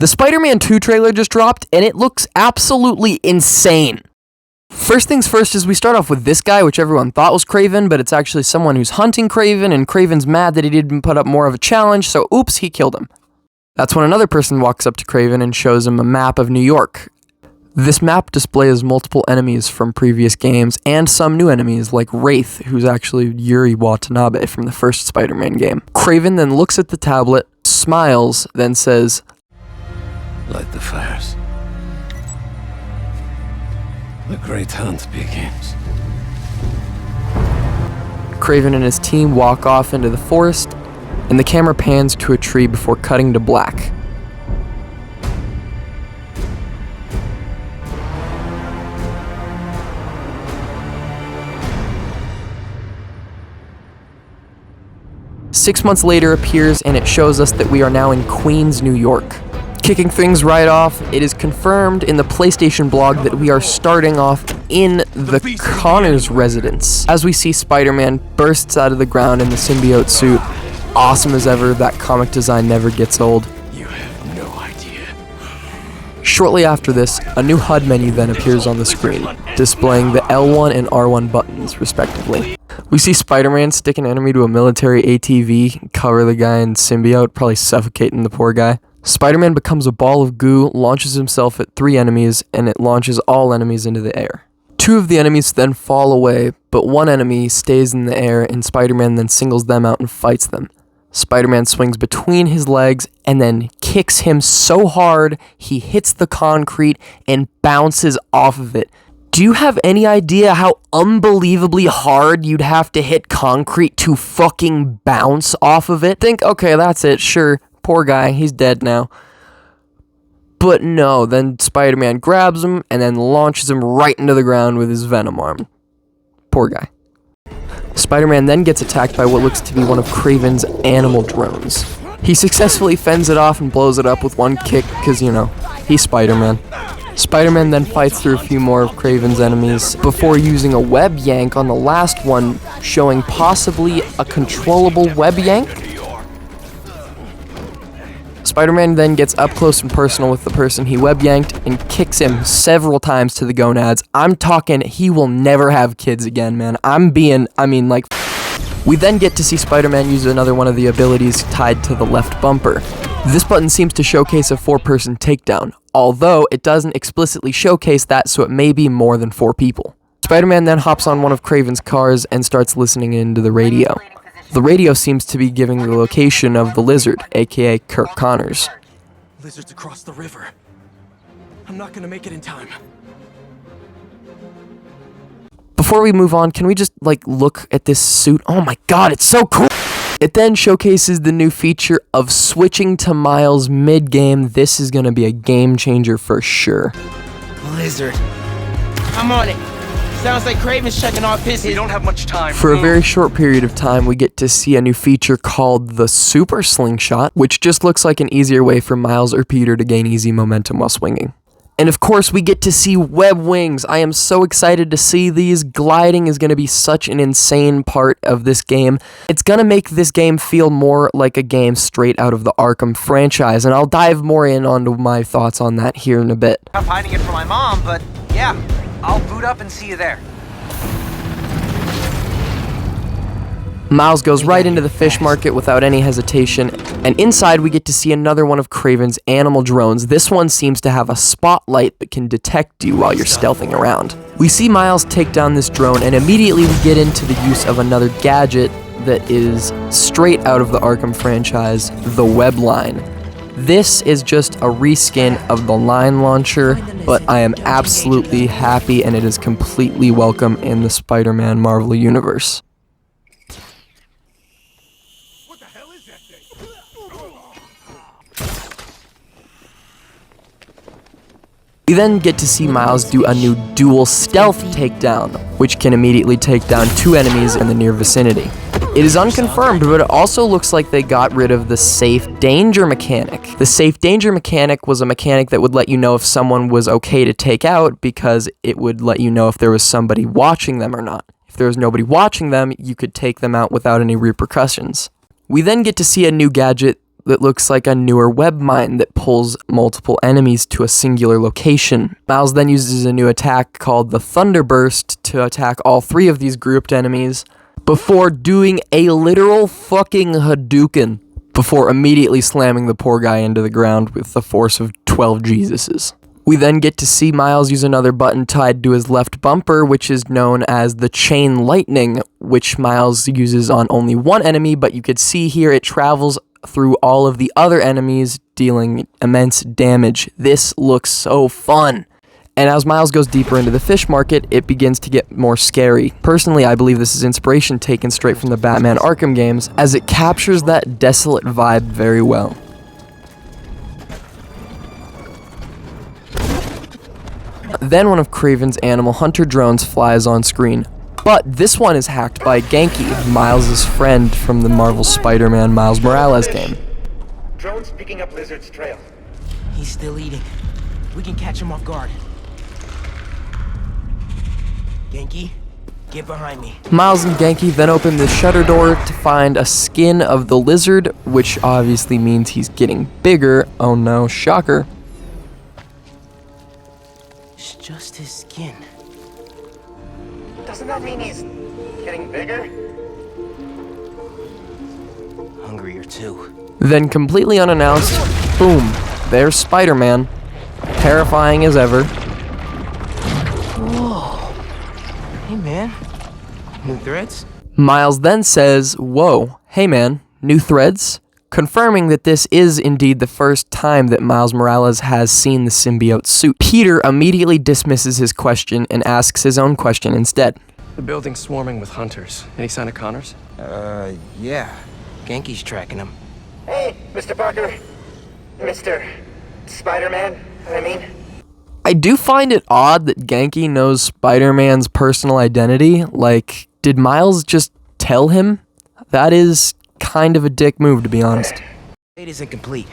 The Spider-Man 2 trailer just dropped, and it looks absolutely insane. First things first is we start off with this guy, which everyone thought was Kraven, but it's actually someone who's hunting Kraven, and Kraven's mad that he didn't put up more of a challenge, so oops, he killed him. That's when another person walks up to Kraven and shows him a map of New York. This map displays multiple enemies from previous games, and some new enemies like Wraith, who's actually Yuri Watanabe from the first Spider-Man game. Kraven then looks at the tablet, smiles, then says, "Light the fires. The great hunt begins." Kraven and his team walk off into the forest, and the camera pans to a tree before cutting to black. Six months later appears, and it shows us that we are now in Queens, New York. Kicking things right off, it is confirmed in the PlayStation blog that we are starting off in the Connors residence. As we see Spider-Man bursts out of the ground in the symbiote suit. Awesome as ever, that comic design never gets old. You have no idea. Shortly after this, a new HUD menu then appears on the screen, displaying the L1 and R1 buttons, respectively. We see Spider-Man stick an enemy to a military ATV, cover the guy in symbiote, probably suffocating the poor guy. Spider-Man becomes a ball of goo, launches himself at 3 enemies, and it launches all enemies into the air. 2 of the enemies then fall away, but 1 enemy stays in the air, and Spider-Man then singles them out and fights them. Spider-Man swings between his legs and then kicks him so hard he hits the concrete and bounces off of it. Do you have any idea how unbelievably hard you'd have to hit concrete to fucking bounce off of it? Think, okay, that's it, sure, poor guy, he's dead now. But no, then Spider-Man grabs him and then launches him right into the ground with his Venom arm. Poor guy. Spider-Man then gets attacked by what looks to be one of Kraven's animal drones. He successfully fends it off and blows it up with 1 kick, because, you know, he's Spider-Man. Spider-Man then fights through a few more of Kraven's enemies before using a web yank on the last one, showing possibly a controllable web yank. Spider-Man then gets up close and personal with the person he web yanked and kicks him several times to the gonads. I'm talking, he will never have kids again, man. We then get to see Spider-Man use another one of the abilities tied to the left bumper. This button seems to showcase a 4-person takedown, although it doesn't explicitly showcase that, so it may be more than 4 people. Spider-Man then hops on one of Kraven's cars and starts listening into the radio. The radio seems to be giving the location of the Lizard, aka Kirk Connors. Lizard's across the river. I'm not gonna make it in time. Before we move on, can we just, look at this suit? Oh my god, it's so cool! It then showcases the new feature of switching to Miles mid-game. This is gonna be a game changer for sure. Lizard. I'm on it. Sounds like Kraven's checking off his. We don't have much time. For a very short period of time, we get to see a new feature called the Super Slingshot, which just looks like an easier way for Miles or Peter to gain easy momentum while swinging. And of course, we get to see web wings. I am so excited to see these. Gliding is going to be such an insane part of this game. It's going to make this game feel more like a game straight out of the Arkham franchise, and I'll dive more in onto my thoughts on that here in a bit. I'm hiding it from my mom, but yeah, I'll boot up and see you there. Miles goes right into the fish market without any hesitation, and inside we get to see another one of Kraven's animal drones. This one seems to have a spotlight that can detect you while you're stealthing around. We see Miles take down this drone, and immediately we get into the use of another gadget that is straight out of the Arkham franchise, the Web Line. This is just a reskin of the line launcher, but I am absolutely happy, and it is completely welcome in the Spider-Man Marvel universe. We then get to see Miles do a new dual stealth takedown, which can immediately take down 2 enemies in the near vicinity. It is unconfirmed, but it also looks like they got rid of the safe danger mechanic. The safe danger mechanic was a mechanic that would let you know if someone was okay to take out, because it would let you know if there was somebody watching them or not. If there was nobody watching them, you could take them out without any repercussions. We then get to see a new gadget that looks like a newer web mine that pulls multiple enemies to a singular location. Miles then uses a new attack called the Thunderburst to attack all 3 of these grouped enemies before doing a literal fucking Hadouken, before immediately slamming the poor guy into the ground with the force of 12 Jesuses. We then get to see Miles use another button tied to his left bumper, which is known as the Chain Lightning, which Miles uses on only one enemy, but you could see here it travels through all of the other enemies, dealing immense damage. This looks so fun. And as Miles goes deeper into the fish market, it begins to get more scary. Personally, I believe this is inspiration taken straight from the Batman Arkham games, as it captures that desolate vibe very well. Then one of Kraven's animal hunter drones flies on screen. But this one is hacked by Genki, Miles' friend from the Marvel Spider-Man Miles Morales game. Drone's picking up Lizard's trail. He's still eating. We can catch him off guard. Genki, get behind me. Miles and Genki then open the shutter door to find a skin of the lizard, which obviously means he's getting bigger. Oh no, shocker. It's just his skin. Doesn't that mean he's getting bigger? Hungrier too. Then completely unannounced, boom, there's Spider-Man, terrifying as ever. Whoa. Hey man, new threads? Miles then says, whoa, hey man, new threads? Confirming that this is indeed the first time that Miles Morales has seen the symbiote suit. Peter immediately dismisses his question and asks his own question instead. The building's swarming with hunters. Any sign of Connors? Yeah. Genki's tracking him. Hey, Mr. Parker. Mr. Spider-Man, I mean. I do find it odd that Genki knows Spider-Man's personal identity. Like, did Miles just tell him? That is kind of a dick move, to be honest. It isn't complete.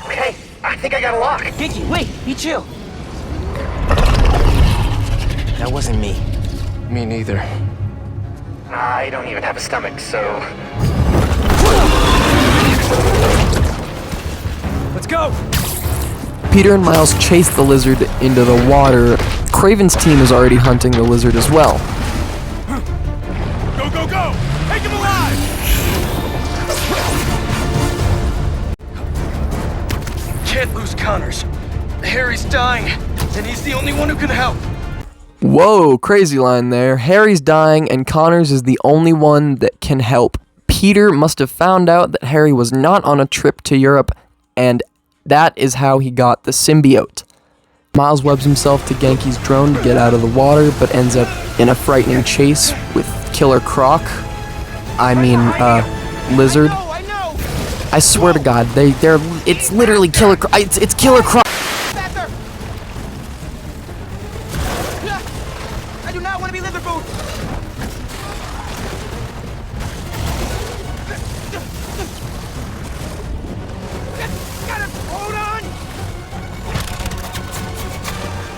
Okay, I think I got a lock. Genki, wait, be chill. That wasn't me. Me neither. I don't even have a stomach, so... Let's go! Peter and Miles chase the lizard into the water. Kraven's team is already hunting the lizard as well. Go, go, go! Take him alive! Can't lose Connors. Harry's dying, and he's the only one who can help. Whoa, crazy line there. Harry's dying and Connors is the only one that can help. Peter must have found out that Harry was not on a trip to Europe, and that is how he got the symbiote. Miles webs himself to Genki's drone to get out of the water, but ends up in a frightening chase with Killer Lizard. I know! I swear to God, it's literally Killer Croc. It's Killer Croc. Faster! I do not want to be Lizard Boots! Got him! Hold on!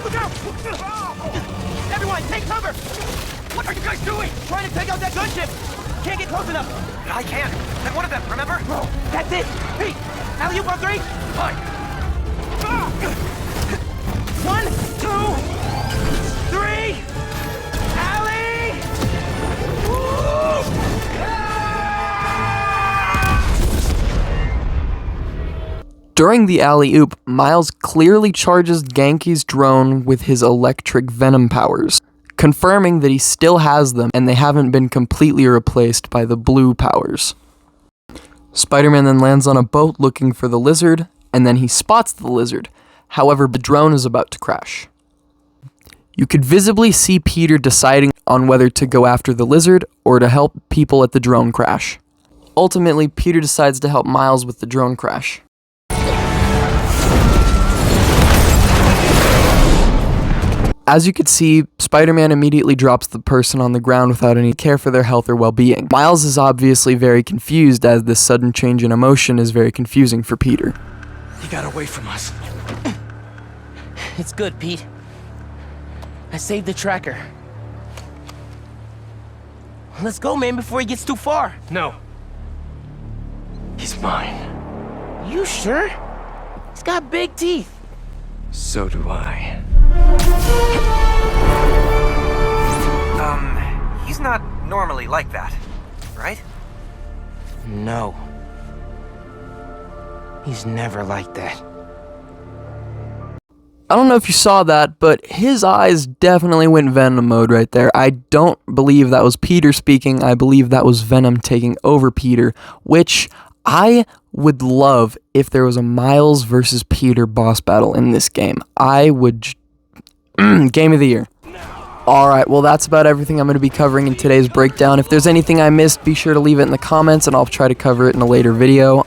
Look out! Everyone, take cover! What are you guys doing? Trying to take out that gunship! Can't get close enough! I can. I'm one of them, remember? That's it! Pete! Alley-oop on 3! Fine. 1, 2, 3! Alley! Woo! During the alley-oop, Miles clearly charges Genki's drone with his electric venom powers, confirming that he still has them and they haven't been completely replaced by the blue powers. Spider-Man then lands on a boat looking for the lizard, and then he spots the lizard. However, the drone is about to crash. You could visibly see Peter deciding on whether to go after the lizard or to help people at the drone crash. Ultimately, Peter decides to help Miles with the drone crash. As you could see, Spider-Man immediately drops the person on the ground without any care for their health or well-being. Miles is obviously very confused, as this sudden change in emotion is very confusing for Peter. He got away from us. It's good, Pete. I saved the tracker. Let's go, man, before he gets too far. No, He's mine. You sure? He's got big teeth. So do I. He's not normally like that, right? No. He's never like that. I don't know if you saw that, but his eyes definitely went Venom mode right there. I don't believe that was Peter speaking. I believe that was Venom taking over Peter, which I would love if there was a Miles versus Peter boss battle in this game. I would... Game of the year. Alright, well that's about everything I'm going to be covering in today's breakdown. If there's anything I missed, be sure to leave it in the comments and I'll try to cover it in a later video.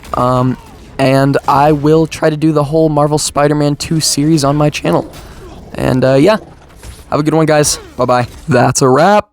And I will try to do the whole Marvel Spider-Man 2 series on my channel. And yeah, have a good one guys. Bye-bye. That's a wrap.